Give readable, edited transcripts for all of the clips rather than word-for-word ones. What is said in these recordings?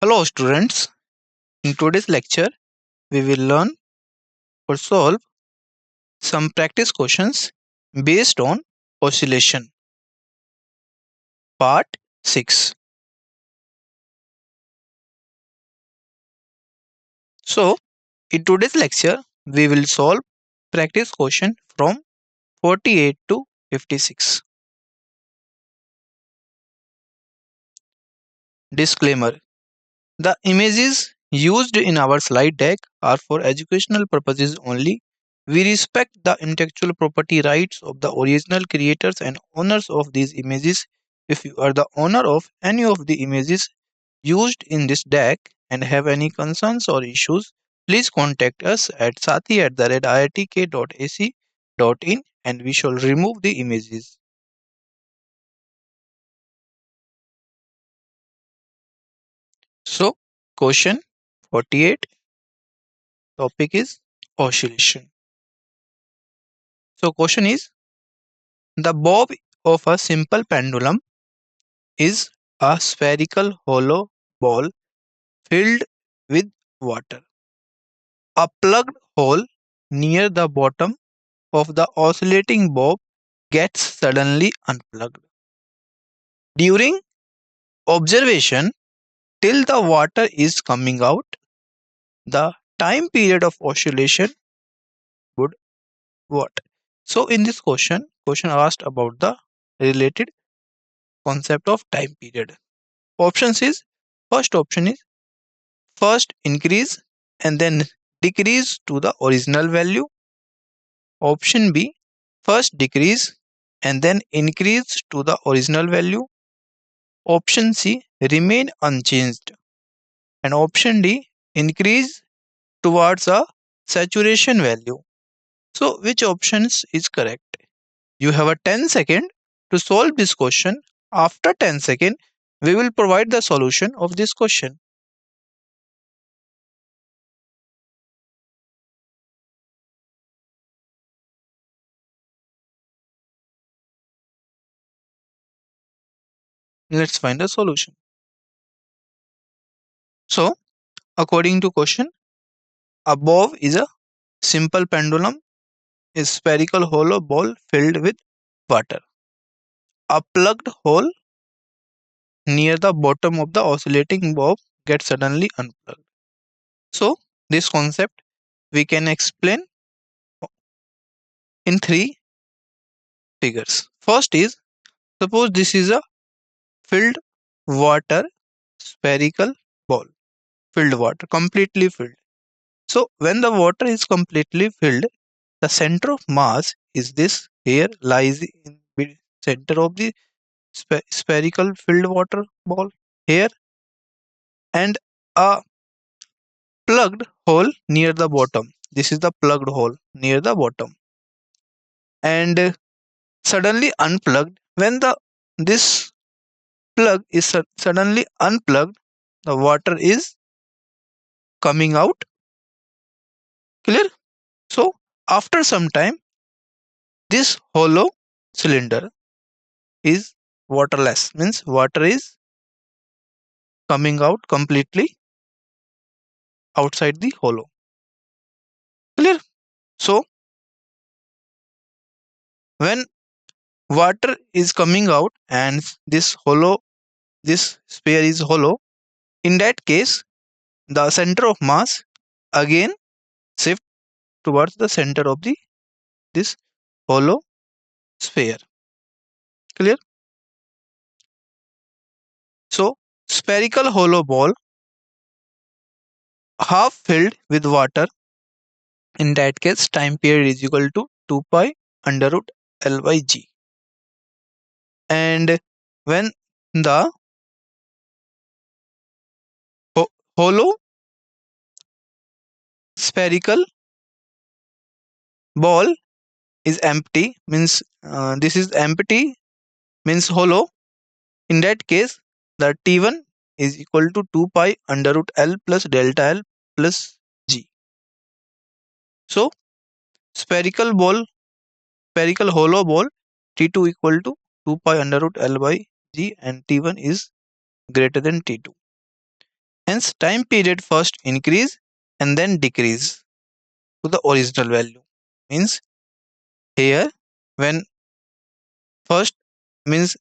Hello students, in today's lecture we will learn or solve some practice questions based on oscillation. Part 6. So, in today's lecture we will solve practice question from 48 to 56. Disclaimer: the images used in our slide deck are for educational purposes only. We respect the intellectual property rights of the original creators and owners of these images. If you are the owner of any of the images used in this deck and have any concerns or issues, please contact us at sathi@iitk.ac.in and we shall remove the images. So, question 48, topic is oscillation. So, question is, the bob of a simple pendulum is a spherical hollow ball filled with water. A plugged hole near the bottom of the oscillating bob gets suddenly unplugged. During observation till the water is coming out, the time period of oscillation would what? So in this question asked about the related concept of time period. Options is, first option is first increase and then decrease to the original value. Option B, first decrease and then increase to the original value. Option C, remain unchanged. And option D, increase towards a saturation value. So which options is correct? You have a 10 second to solve this question. After 10 second, we will provide the solution of this question. Let's find a solution. So, according to question, a bob is a simple pendulum, a spherical hollow ball filled with water. A plugged hole near the bottom of the oscillating bob gets suddenly unplugged. So, this concept we can explain in three figures. First is, suppose this is a filled water spherical ball, filled water, completely filled. So, when the water is completely filled, the center of mass is this here lies in the center of the spherical filled water ball here, and a plugged hole near the bottom. This is the plugged hole near the bottom, and suddenly unplugged. When the this plug is suddenly unplugged, the water is coming out. Clear? So after some time, this hollow cylinder is waterless. Means water is coming out completely outside the hollow. Clear? So when water is coming out and this sphere is hollow, in that case the center of mass again shift towards the center of the this hollow sphere. Clear? So spherical hollow ball half filled with water, in that case time period is equal to 2 pi under root L by G. And when the hollow spherical ball is empty, means this is empty, means hollow, in that case the T1 is equal to 2 pi under root L plus delta L plus G. So spherical ball, spherical hollow ball, T2 equal to 2 pi under root L by G and T1 is greater than T2. Hence, time period first increase and then decrease to the original value. Means here, when first means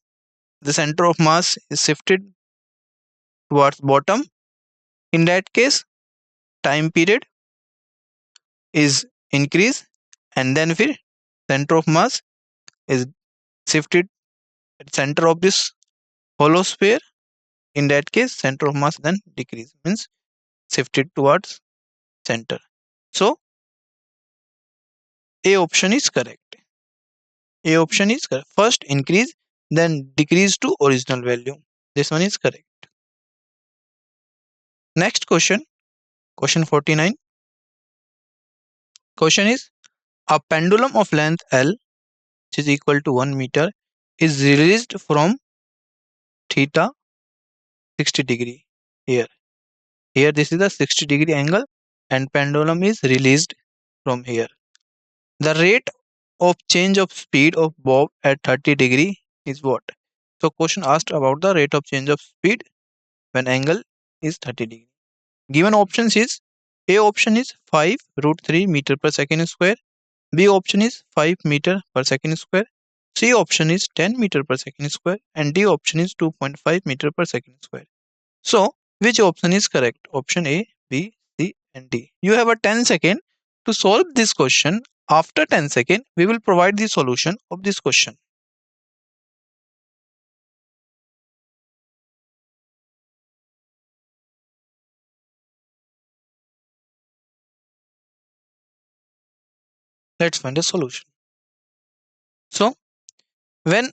the center of mass is shifted towards bottom. In that case, time period is increase, and then फिर center of mass is shifted at center of this hollow sphere. In that case, center of mass then decrease, means shifted towards center. So A option is correct. A option is correct. First increase, then decrease to original value. This one is correct. Next question, question 49. Question is, a pendulum of length L, which is equal to 1 meter, is released from theta 60 degree. Here this is the 60-degree angle, and pendulum is released from here. The rate of change of speed of bob at 30 degree is what? So question asked about the rate of change of speed when angle is 30 degree. Given options is, A option is 5 root 3 meter per second square, B option is 5 meter per second square, C option is 10 meter per second square, and D option is 2.5 meter per second square. So which option is correct? Option A, B, C and D. You have a 10 second to solve this question. After 10 seconds, we will provide the solution of this question. Let's find a solution. So when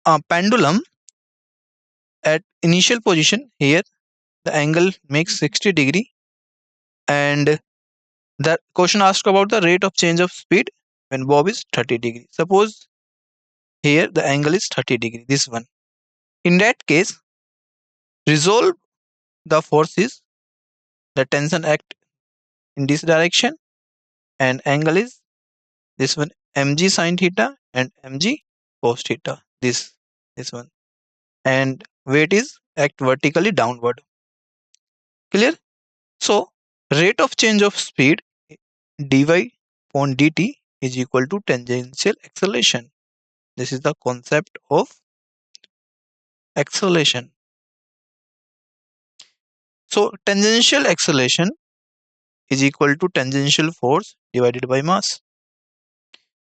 a pendulum at initial position here, the angle makes 60 degree, and the question asked about the rate of change of speed when bob is 30 degree. Suppose here the angle is 30 degree, this one. In that case, resolve the forces, the tension act in this direction, and angle is this one, mg sine theta and mg cos theta, this one, and weight is act vertically downward. Clear? So rate of change of speed dy upon dt is equal to tangential acceleration. This is the concept of acceleration. So tangential acceleration is equal to tangential force divided by mass,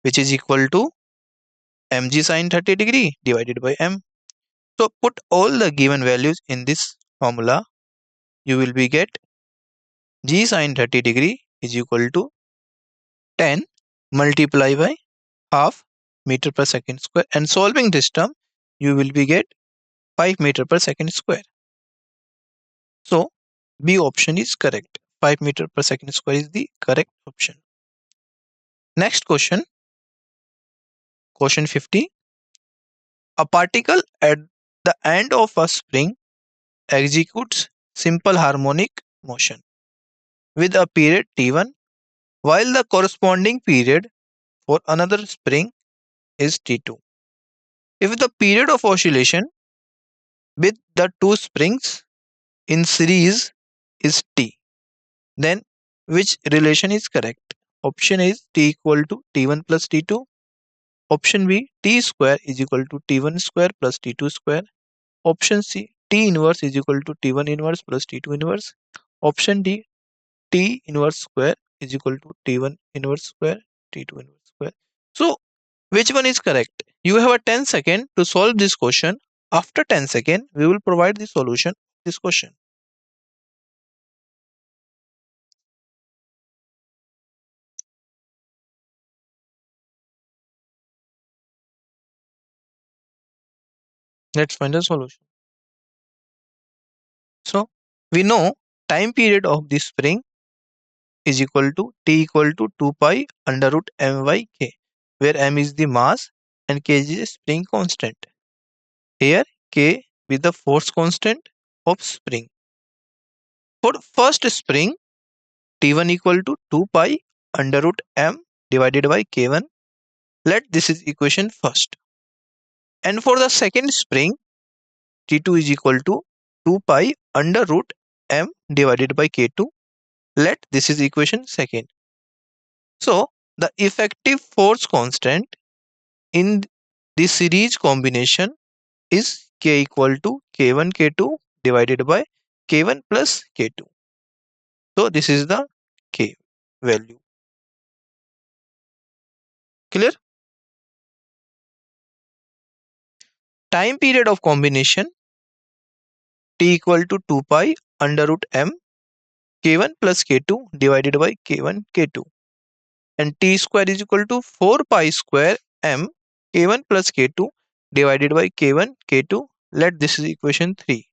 which is equal to mg sine 30 degree divided by m. So put all the given values in this formula. You will be get g sine 30 degree is equal to 10 multiplied by half meter per second square, and solving this term you will be get 5 meter per second square. So B option is correct. 5 meter per second square is the correct option. Next question, question 50. A particle at the end of a spring executes simple harmonic motion with a period t1, while the corresponding period for another spring is t2. If the period of oscillation with the two springs in series is t, then which relation is correct? Option A is t equal to t1 plus t2. Option B, t square is equal to t1 square plus t2 square. Option C, t inverse is equal to t1 inverse plus t2 inverse. Option D, t inverse square is equal to t1 inverse square, t2 inverse square. So which one is correct? You have a 10 second to solve this question. After 10 second, we will provide the solution of this question. Let's find the solution. So we know time period of this spring is equal to t equal to 2 pi under root m by k, where m is the mass and k is the spring constant. Here k is the force constant of spring. For first spring, t1 equal to 2 pi under root m divided by k1. Let this is equation first. And for the second spring, t2 is equal to 2 pi under root m divided by k2. Let this is equation second. So the effective force constant in the series combination is k equal to k1 k2 divided by k1 plus k2. So this is the k value. Clear? Time period of combination t equal to 2 pi under root m k1 plus k2 divided by k1 k2, and t square is equal to 4 pi square m k1 plus k2 divided by k1 k2. Let this is equation 3.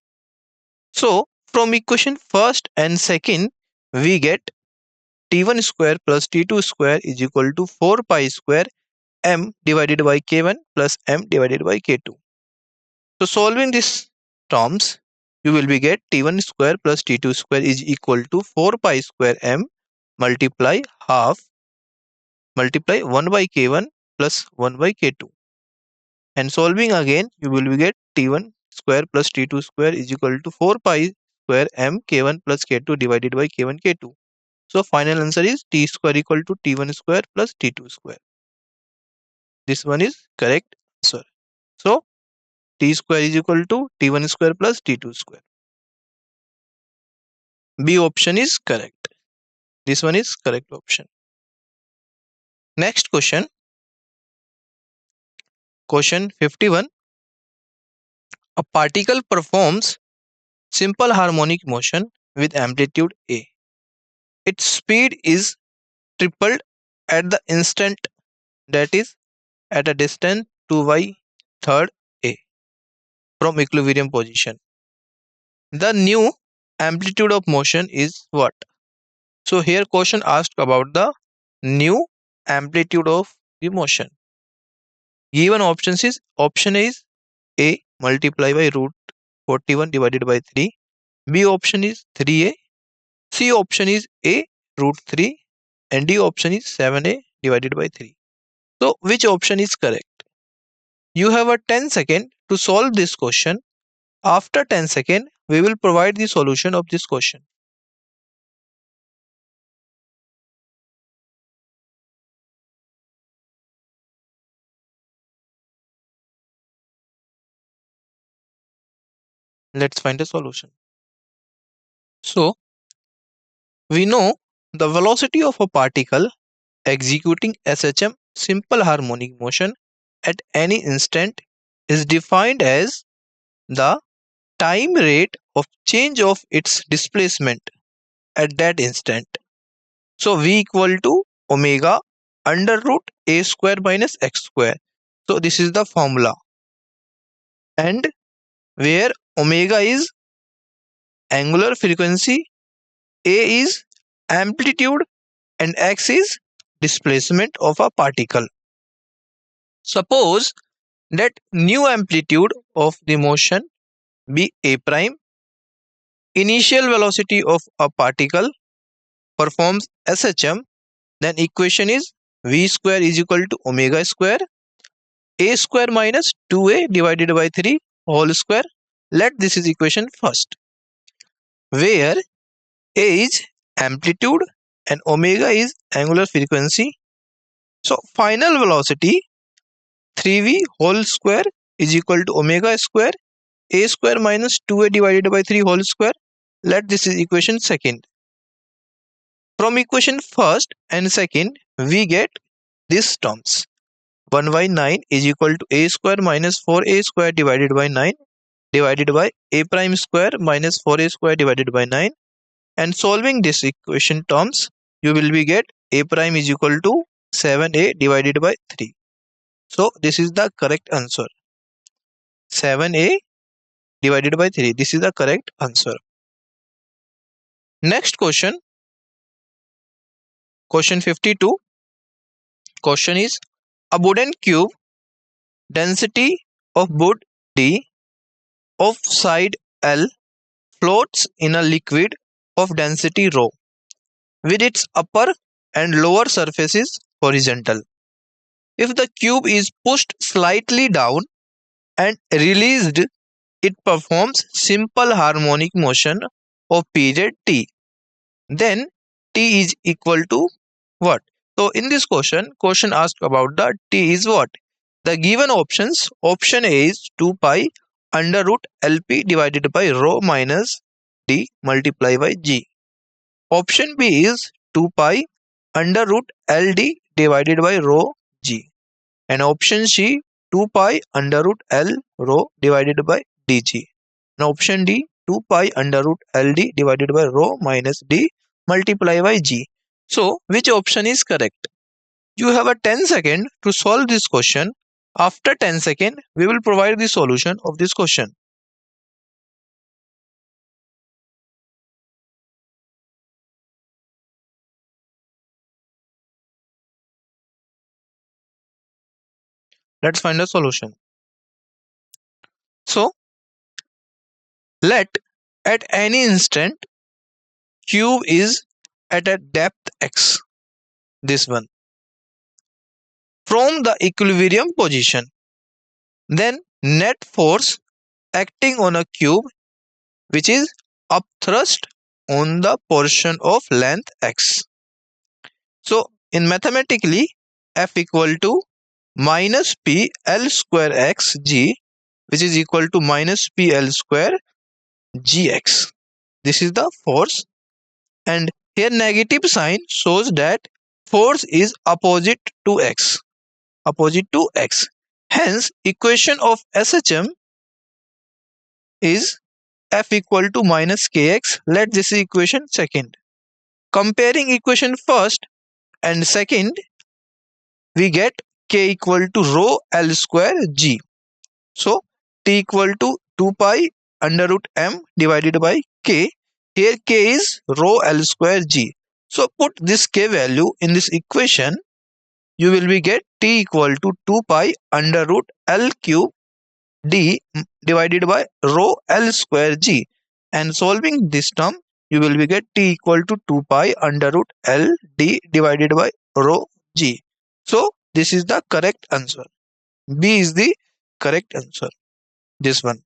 So from equation first and second we get t1 square plus t2 square is equal to 4 pi square m divided by k1 plus m divided by k2. So solving this terms, you will be get t1 square plus t2 square is equal to 4 pi square m multiply half multiply 1 by k1 plus 1 by k2. And solving again, you will be get t1 square plus t2 square is equal to 4 pi square m k1 plus k2 divided by k1 k2. So final answer is t square equal to t1 square plus t2 square. This one is correct answer. So t square is equal to t1 square plus t2 square. B option is correct. This one is correct option. Next question. Question 51. A particle performs simple harmonic motion with amplitude A. Its speed is tripled at the instant, that is at a distance 2 by third A from equilibrium position. The new amplitude of motion is what? So here question asked about the new amplitude of the motion. Given options is option A is A multiply by root 41 divided by 3. B option is 3A. C option is A root 3. And D option is 7A divided by 3. So which option is correct? You have a 10 second to solve this question. After 10 second, we will provide the solution of this question. Let's find a solution. So we know the velocity of a particle executing SHM simple harmonic motion at any instant is defined as the time rate of change of its displacement at that instant. So V equal to omega under root a square minus x square. So this is the formula, and where omega is angular frequency, a is amplitude, and x is displacement of a particle. Suppose that new amplitude of the motion be a prime. Initial velocity of a particle performs SHM, then equation is v square is equal to omega square a square minus 2a divided by 3 whole square. Let this is equation first, where a is amplitude and omega is angular frequency. So final velocity 3v whole square is equal to omega square a square minus 2a divided by 3 whole square. Let this is equation second. From equation first and second, we get these terms. 1 by 9 is equal to a square minus 4a square divided by 9 divided by a prime square minus 4a square divided by 9. And solving this equation terms, you will be get a prime is equal to 7a divided by 3. So this is the correct answer. 7a divided by 3. This is the correct answer. Next question. Question 52. Question is, a wooden cube density of wood D of side L floats in a liquid of density rho with its upper and lower surfaces horizontal. If the cube is pushed slightly down and released, it performs simple harmonic motion of period t. Then t is equal to what? So in this question asked about the t is what? The given options, option A is 2 pi under root LP divided by rho minus d multiplied by g. Option B is 2 pi under root LD divided by rho g. And option C 2 pi under root L rho divided by dg. And option D 2 pi under root LD divided by rho minus d multiplied by g. So which option is correct? You have a 10 second to solve this question. After 10 second, we will provide the solution of this question. Let's find a solution. So let at any instant cube is at a depth x, this one, from the equilibrium position. Then net force acting on a cube which is upthrust on the portion of length x. So in mathematically F equal to minus p L square x g, which is equal to minus p L square gx. This is the force, and here negative sign shows that force is opposite to x. Opposite to x. Hence equation of SHM is F equal to minus kx. Let this equation second. Comparing equation first and second, we get k equal to rho L square g. So t equal to 2 pi under root m divided by k. Here k is rho L square g. So put this k value in this equation. You will be get t equal to 2 pi under root L cube d divided by rho L square g. And solving this term, you will be get t equal to 2 pi under root L d divided by rho g. So this is the correct answer. B is the correct answer. This one.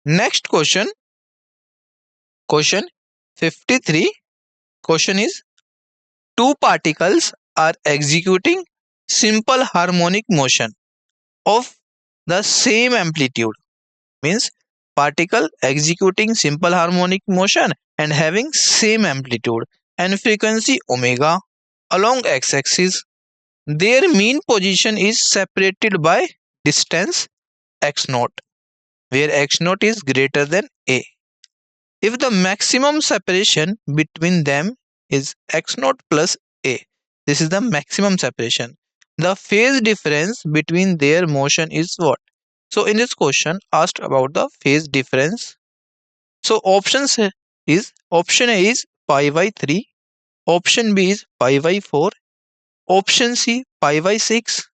Next question. Question 53. Question is, two particles are executing simple harmonic motion of the same amplitude. Means particle executing simple harmonic motion and having same amplitude and frequency omega along x-axis. Their mean position is separated by distance x naught, where x naught is greater than a. If the maximum separation between them is x naught plus a, this is the maximum separation. The phase difference between their motion is what? So in this question asked about the phase difference. So options is, option A is pi by 3, option B is pi by 4, option C pi by 6,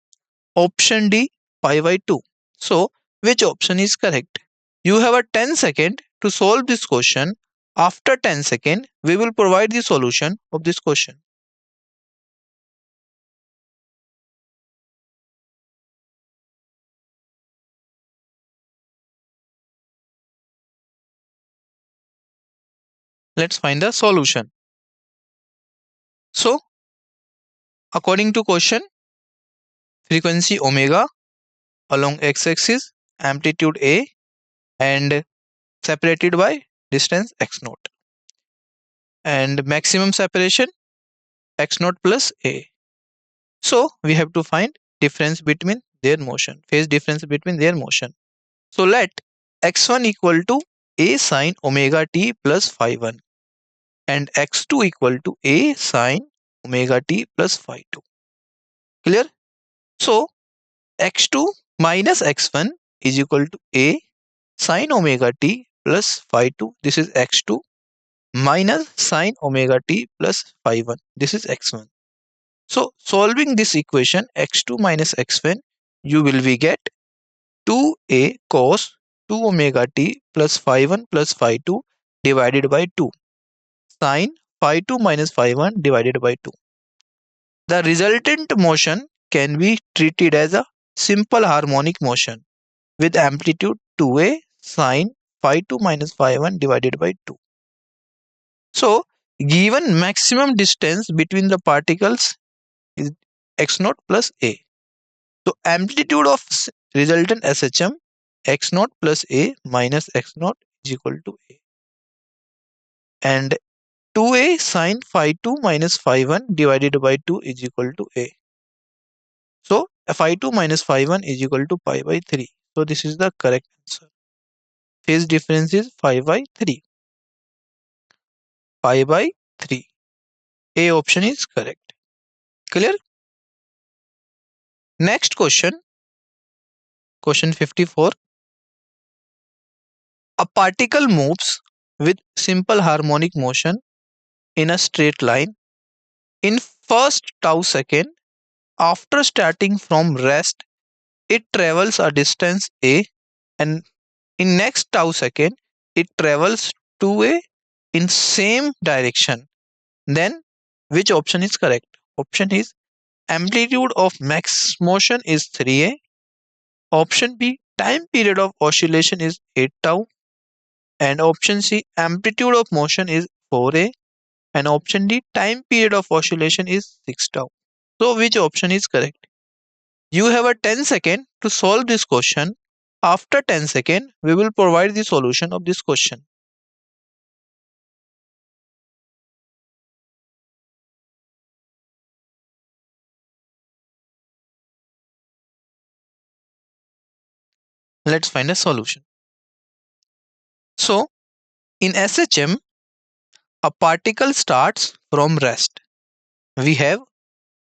option D pi by 2. So which option is correct? You have a 10 second to solve this question. After 10 second, we will provide the solution of this question. Let's find the solution. So according to question, frequency omega along x-axis, amplitude a, and separated by distance x naught, and maximum separation x naught plus a. So we have to find difference between their motion, phase difference between their motion. So let x1 equal to a sine omega t plus phi 1 and x2 equal to a sine omega t plus phi 2. Clear? So x2 minus x1 is equal to a sine omega t plus phi 2. This is x2 minus sine omega t plus phi 1. This is x1. So solving this equation x2 minus x1, you will be get 2a cos 2 omega t plus phi 1 plus phi 2 divided by 2 sine phi 2 minus phi 1 divided by 2. The resultant motion can be treated as a simple harmonic motion with amplitude 2a sine phi2 minus phi1 divided by 2. So given maximum distance between the particles is x naught plus a. So amplitude of resultant SHM x naught plus a minus x naught is equal to a. And 2a sine phi2 minus phi1 divided by 2 is equal to a. So phi2 minus phi1 is equal to pi by 3. So this is the correct answer. Phase difference is pi by 3. Pi by 3. A option is correct. Clear? Next question. Question 54. A particle moves with simple harmonic motion in a straight line in first tau second. After starting from rest, it travels a distance a, and in next tau second it travels 2a in same direction. Then which option is correct? Option is amplitude of max motion is 3a. Option B, time period of oscillation is 8 tau. And option C, amplitude of motion is 4a. And option D, time period of oscillation is 6 tau. So which option is correct? You have a 10 second to solve this question. After 10 second, we will provide the solution of this question. Let's find a solution. So in SHM, a particle starts from rest. We have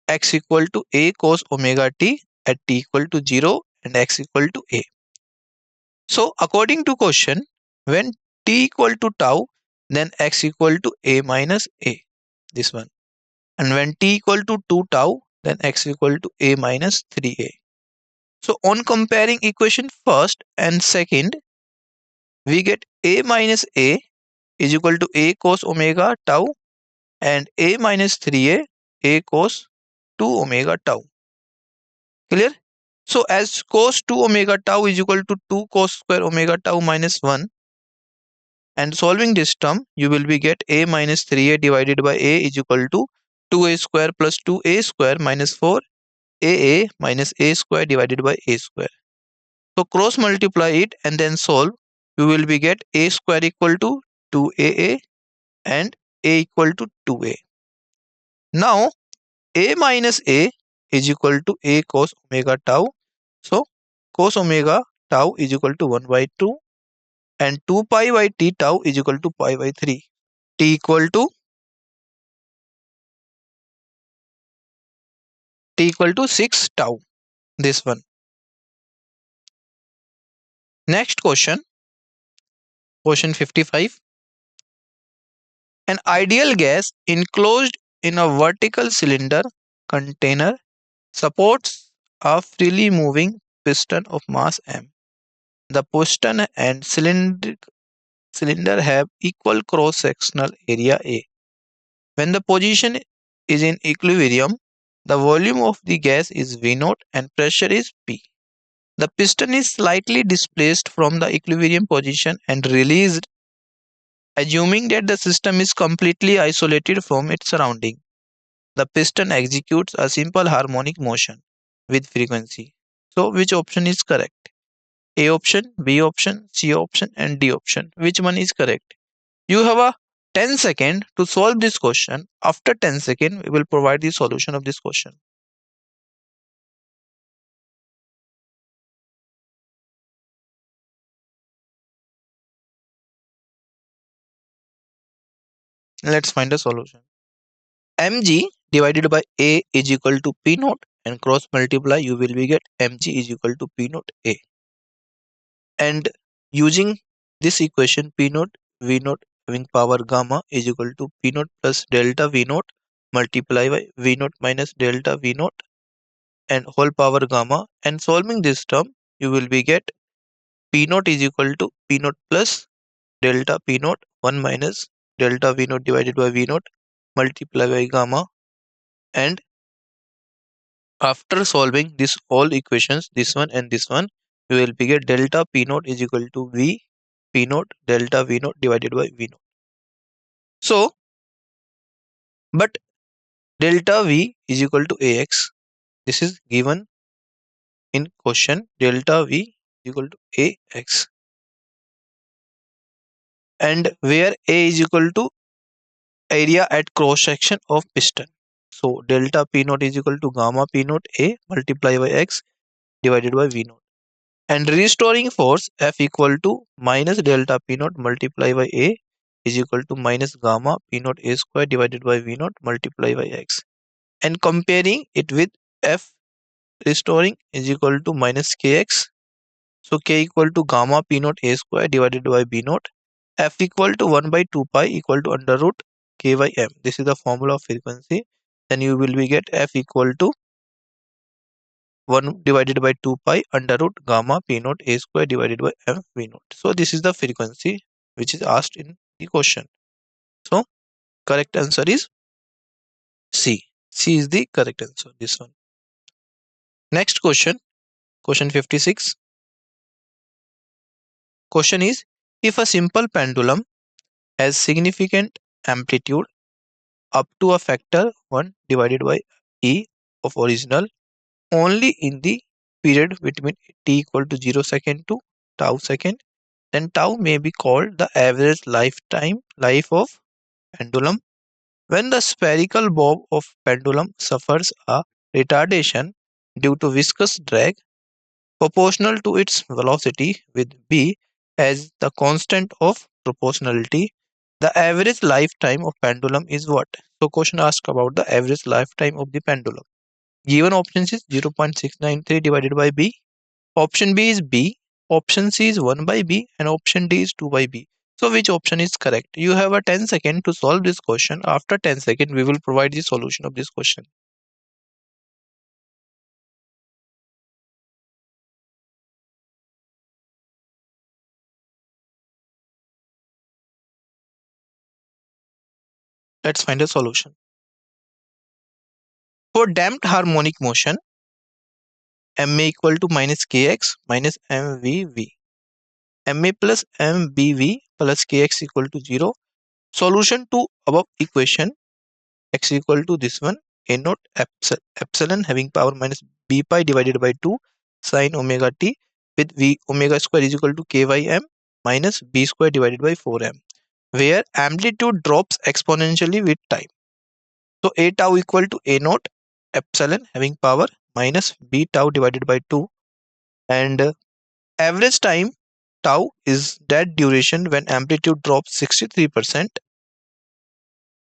x equal to a cos omega t at t equal to 0 and x equal to a. So according to question, when t equal to tau, then x equal to a minus a, this one. And when t equal to 2 tau, then x equal to a minus 3a. So on comparing equation first and second, we get a minus a is equal to a cos omega tau and a minus 3a, a cos 2 omega tau. Clear? So as cos 2 omega tau is equal to 2 cos square omega tau minus 1, and solving this term, you will be get a minus 3a divided by a is equal to 2a square plus 2a square minus 4 a minus a square divided by a square. So cross multiply it and then solve. You will be get a square equal to 2a and a equal to 2a. Now a minus a is equal to a cos omega tau. So cos omega tau is equal to 1 by 2 and 2 pi by t tau is equal to pi by 3. T equal to 6 tau. This one. Next question. Question 55. An ideal gas enclosed in a vertical cylinder container supports a freely moving piston of mass m. The piston and cylinder have equal cross-sectional area A. When the position is in equilibrium, the volume of the gas is V0 and pressure is P. The piston is slightly displaced from the equilibrium position and released, assuming that the system is completely isolated from its surrounding. The piston executes a simple harmonic motion with frequency. So which option is correct? A option, B option, C option and D option. Which one is correct? You have a 10 second to solve this question. After 10 second, we will provide the solution of this question. Let's find a solution. mg divided by a is equal to p naught and cross multiply you will be get mg is equal to p naught a. And using this equation p naught v naught having power gamma is equal to p naught plus delta v naught multiply by v naught minus delta v naught and whole power gamma, and solving this term you will be get p naught is equal to p naught plus delta p naught 1 minus delta v naught divided by v naught multiply by gamma. And after solving this all equations, this one and this one, we will be get delta p naught is equal to v P naught delta V naught divided by V naught. So, but delta V is equal to AX. This is given in question. Delta V is equal to AX. And where A is equal to area at cross section of piston. So delta P naught is equal to gamma P naught A multiplied by X divided by V naught. And restoring force F equal to minus delta P naught multiplied by A is equal to minus gamma P naught A square divided by V naught multiplied by X. And comparing it with F restoring is equal to minus Kx. So K equal to gamma P naught A square divided by B naught. F equal to 1 by 2 pi equal to under root K by M. This is the formula of frequency. Then you will be get F equal to 1 divided by 2 pi under root gamma P naught A square divided by M V naught. So this is the frequency which is asked in the question. So correct answer is C. C is the correct answer. This one. Next question. Question 56. Question is, if a simple pendulum has significant amplitude up to a factor 1 divided by E of original only in the period between t equal to 0 second to tau second, then tau may be called the average life of pendulum. When the spherical bob of pendulum suffers a retardation due to viscous drag proportional to its velocity with b as the constant of proportionality, the average lifetime of pendulum is what? So question asks about the average lifetime of the pendulum. Given options is 0.693 divided by b. Option B is B. Option C is 1 by B. And option D is 2 by B. So which option is correct? You have a 10 second to solve this question. After 10 seconds, we will provide the solution of this question. Let's find a solution. For damped harmonic motion, ma equal to minus kx minus mvv. ma plus mbv plus kx equal to 0. Solution to above equation, x equal to this one, a naught epsilon having power minus b pi divided by 2 sine omega t with v omega square is equal to k by m minus b square divided by 4m, where amplitude drops exponentially with time. So a tau equal to a naught epsilon having power minus b tau divided by 2, and average time tau is that duration when amplitude drops 63%.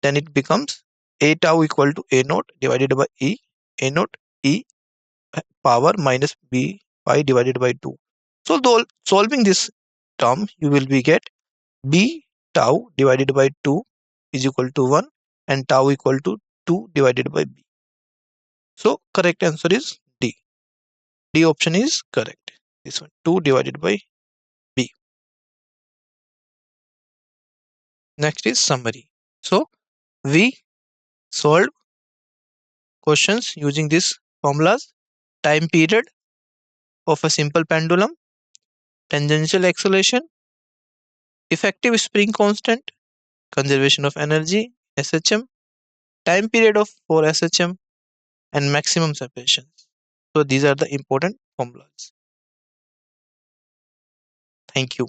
Then it becomes a tau equal to a naught divided by e, a naught e power minus b pi divided by 2. So though solving this term, you will be get b tau divided by 2 is equal to 1 and tau equal to 2 divided by b. So correct answer is D. D option is correct. This one, 2 divided by b. Next is summary. So we solved questions using these formulas: time period of a simple pendulum, tangential acceleration, effective spring constant, conservation of energy, SHM, time period of for SHM, and maximum separation. So these are the important formulas. Thank you.